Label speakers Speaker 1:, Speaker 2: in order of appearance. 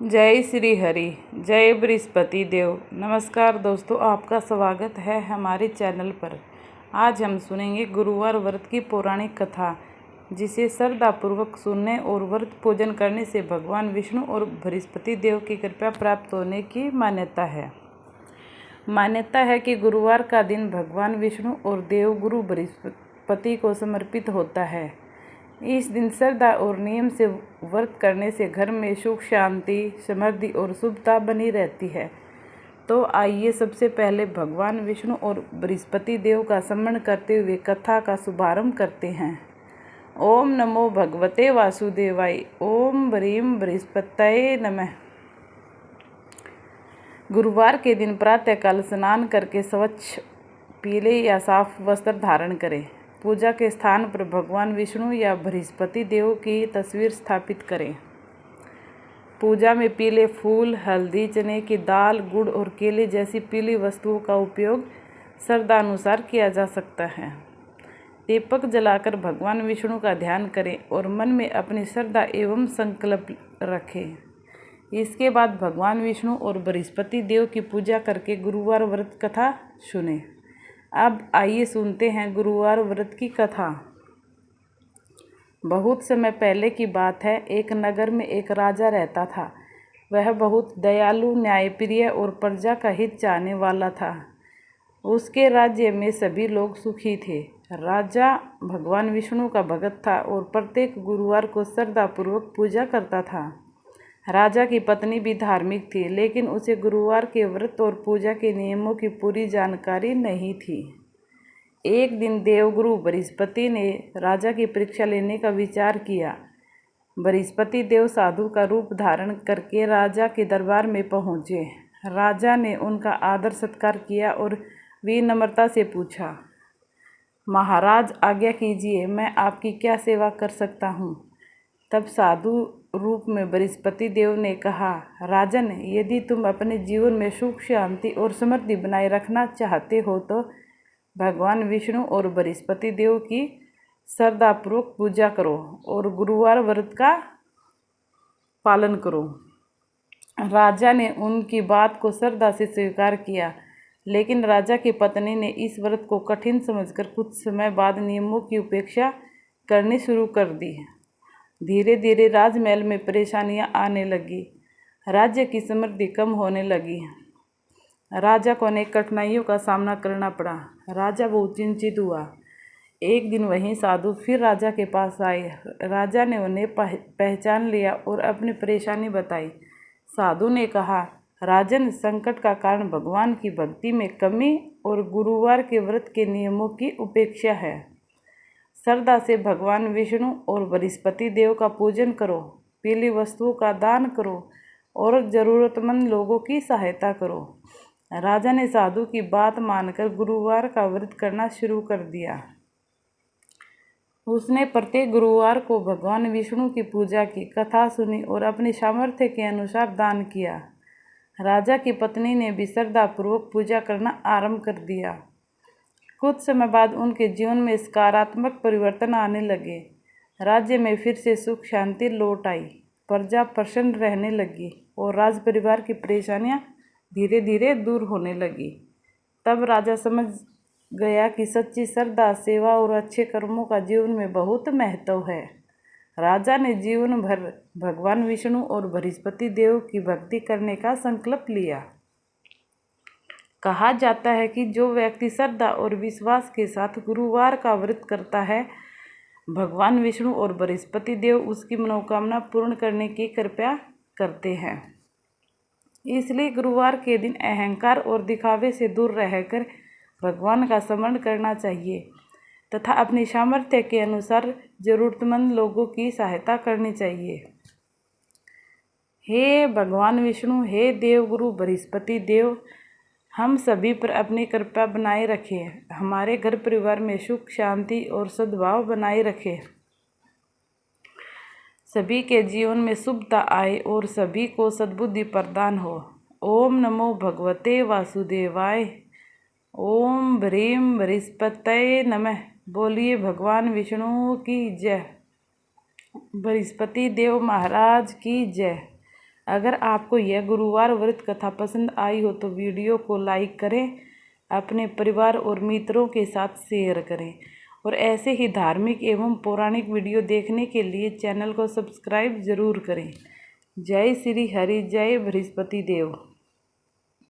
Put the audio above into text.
Speaker 1: जय श्री हरि। जय बृहस्पति देव। नमस्कार दोस्तों, आपका स्वागत है हमारे चैनल पर। आज हम सुनेंगे गुरुवार व्रत की पौराणिक कथा, जिसे श्रद्धापूर्वक सुनने और व्रत पूजन करने से भगवान विष्णु और बृहस्पति देव की कृपा प्राप्त होने की मान्यता है। मान्यता है कि गुरुवार का दिन भगवान विष्णु और देवगुरु बृहस्पति को समर्पित होता है। इस दिन श्रद्धा और नियम से व्रत करने से घर में सुख, शांति, समृद्धि और शुभता बनी रहती है। तो आइए सबसे पहले भगवान विष्णु और बृहस्पति देव का स्मरण करते हुए कथा का शुभारंभ करते हैं। ओम नमो भगवते वासुदेवाय। ओम ह्रीं बृहस्पतये नमः। गुरुवार के दिन प्रातःकाल स्नान करके स्वच्छ पीले या साफ वस्त्र धारण करें। पूजा के स्थान पर भगवान विष्णु या बृहस्पति देव की तस्वीर स्थापित करें। पूजा में पीले फूल, हल्दी, चने की दाल, गुड़ और केले जैसी पीली वस्तुओं का उपयोग श्रद्धानुसार किया जा सकता है। दीपक जलाकर भगवान विष्णु का ध्यान करें और मन में अपनी श्रद्धा एवं संकल्प रखें। इसके बाद भगवान विष्णु और बृहस्पति देव की पूजा करके गुरुवार व्रत कथा सुनें। अब आइए सुनते हैं गुरुवार व्रत की कथा। बहुत समय पहले की बात है। एक नगर में एक राजा रहता था। वह बहुत दयालु, न्यायप्रिय और प्रजा का हित चाहने वाला था। उसके राज्य में सभी लोग सुखी थे। राजा भगवान विष्णु का भक्त था और प्रत्येक गुरुवार को श्रद्धापूर्वक पूजा करता था। राजा की पत्नी भी धार्मिक थी, लेकिन उसे गुरुवार के व्रत और पूजा के नियमों की पूरी जानकारी नहीं थी। एक दिन देवगुरु बृहस्पति ने राजा की परीक्षा लेने का विचार किया। बृहस्पति देव साधु का रूप धारण करके राजा के दरबार में पहुँचे। राजा ने उनका आदर सत्कार किया और विनम्रता से पूछा, महाराज आज्ञा कीजिए, मैं आपकी क्या सेवा कर सकता हूँ। तब साधु रूप में बृहस्पति देव ने कहा, राजन, यदि तुम अपने जीवन में सुख, शांति और समृद्धि बनाए रखना चाहते हो तो भगवान विष्णु और बृहस्पति देव की श्रद्धापूर्वक पूजा करो और गुरुवार व्रत का पालन करो। राजा ने उनकी बात को श्रद्धा से स्वीकार किया, लेकिन राजा की पत्नी ने इस व्रत को कठिन समझकर कुछ समय बाद नियमों की उपेक्षा करनी शुरू कर दी। धीरे धीरे राजमहल में परेशानियां आने लगी। राज्य की समृद्धि कम होने लगी। राजा को अनेक कठिनाइयों का सामना करना पड़ा। राजा बहुत चिंतित हुआ। एक दिन वही साधु फिर राजा के पास आए। राजा ने उन्हें पहचान लिया और अपनी परेशानी बताई। साधु ने कहा, राजन, संकट का कारण भगवान की भक्ति में कमी और गुरुवार के व्रत के नियमों की उपेक्षा है। श्रद्धा से भगवान विष्णु और बृहस्पति देव का पूजन करो, पीली वस्तुओं का दान करो और जरूरतमंद लोगों की सहायता करो। राजा ने साधु की बात मानकर गुरुवार का व्रत करना शुरू कर दिया। उसने प्रत्येक गुरुवार को भगवान विष्णु की पूजा की, कथा सुनी और अपनी सामर्थ्य के अनुसार दान किया। राजा की पत्नी ने भी श्रद्धापूर्वक पूजा करना आरंभ कर दिया। कुछ समय बाद उनके जीवन में सकारात्मक परिवर्तन आने लगे। राज्य में फिर से सुख, शांति लौट आई। प्रजा प्रसन्न रहने लगी और राज परिवार की परेशानियां धीरे धीरे दूर होने लगी। तब राजा समझ गया कि सच्ची श्रद्धा, सेवा और अच्छे कर्मों का जीवन में बहुत महत्व है। राजा ने जीवन भर भगवान विष्णु और बृहस्पति देव की भक्ति करने का संकल्प लिया। कहा जाता है कि जो व्यक्ति श्रद्धा और विश्वास के साथ गुरुवार का व्रत करता है, भगवान विष्णु और बृहस्पति देव उसकी मनोकामना पूर्ण करने की कृपा करते हैं। इसलिए गुरुवार के दिन अहंकार और दिखावे से दूर रहकर भगवान का स्मरण करना चाहिए तथा अपनी सामर्थ्य के अनुसार जरूरतमंद लोगों की सहायता करनी चाहिए। हे भगवान विष्णु, हे देवगुरु बृहस्पति देव, हम सभी पर अपनी कृपा बनाए रखें। हमारे घर परिवार में सुख, शांति और सद्भाव बनाए रखें। सभी के जीवन में शुभता आए और सभी को सद्बुद्धि प्रदान हो। ओम नमो भगवते वासुदेवाय। ओम ह्रीं बृहस्पतये नमः। बोलिए भगवान विष्णु की जय, बृहस्पति देव महाराज की जय। अगर आपको यह गुरुवार व्रत कथा पसंद आई हो तो वीडियो को लाइक करें, अपने परिवार और मित्रों के साथ शेयर करें और ऐसे ही धार्मिक एवं पौराणिक वीडियो देखने के लिए चैनल को सब्सक्राइब जरूर करें। जय श्री हरि, जय बृहस्पति देव।